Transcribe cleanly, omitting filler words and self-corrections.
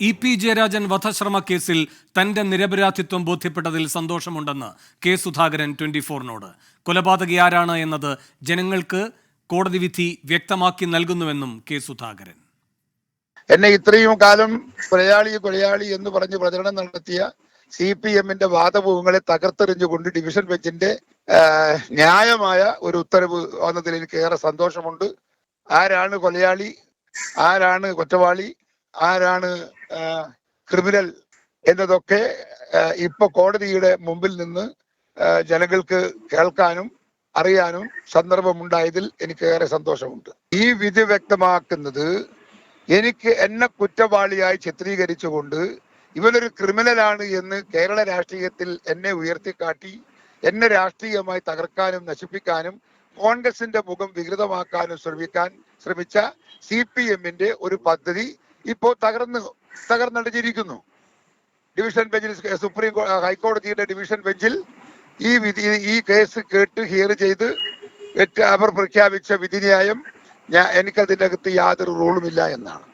EP. Jayarajan വധശ്രമ കേസിൽ തന്റെ നിരപരാധിത്വം ബോധ്യപ്പെട്ടതിൽ സന്തോഷമുണ്ടെന്ന് കെ സുധാകരൻ 24-നോട്. കൊലപാതകി ആരാണ് എന്നത് ജനങ്ങൾക്ക് കോടതി വിധി വ്യക്തമാക്കി നൽകുന്നുവെന്നും കെ സുധാകരൻ. എന്നെ ഇത്രയും കാലം കൊലയാളി എന്ന് പറഞ്ഞ് പ്രചരണം നടത്തിയ CPM-ന്റെ വാദമുഖങ്ങളെ തകർത്തെറിഞ്ഞുകൊണ്ട് ഡിവിഷൻ ബെഞ്ചിന്റെ ന്യായമായ ഒരു ഉത്തരവ് വന്നതിൽ എനിക്ക് ഏറെ സന്തോഷമുണ്ട്. ആരാണ് കൊലയാളി, ആരാണ് കുറ്റവാളി, ആരാണ് ക്രിമിനൽ എന്നതൊക്കെ ഇപ്പൊ കോടതിയുടെ മുമ്പിൽ നിന്ന് ജനങ്ങൾക്ക് കേൾക്കാനും അറിയാനും സന്ദർഭമുണ്ടായതിൽ എനിക്ക് ഏറെ സന്തോഷമുണ്ട്. ഈ വിധി വ്യക്തമാക്കുന്നത് എന്നെ കുറ്റവാളിയായി ചിത്രീകരിച്ചുകൊണ്ട് ഇവനൊരു ക്രിമിനലാണ് എന്ന് കേരള രാഷ്ട്രീയത്തിൽ എന്നെ ഉയർത്തിക്കാട്ടി എന്നെ രാഷ്ട്രീയമായി തകർക്കാനും നശിപ്പിക്കാനും കോൺഗ്രസിന്റെ മുഖം വികൃതമാക്കാനും ശ്രമിച്ച CPM-ന്റെ ഒരു പദ്ധതി ഇപ്പോൾ തകർന്നടിഞ്ഞിരിക്കുന്നു. ഡിവിഷൻ ബെഞ്ചിൽ, ഹൈക്കോടതിയുടെ ഡിവിഷൻ ബെഞ്ചിൽ ഈ കേസ് കേട്ട് ഹിയർ ചെയ്ത് അവർ പ്രഖ്യാപിച്ച വിധിന്യായം എനിക്കതിൻ്റെ അകത്ത് യാതൊരു റോളുമില്ല എന്നാണ്.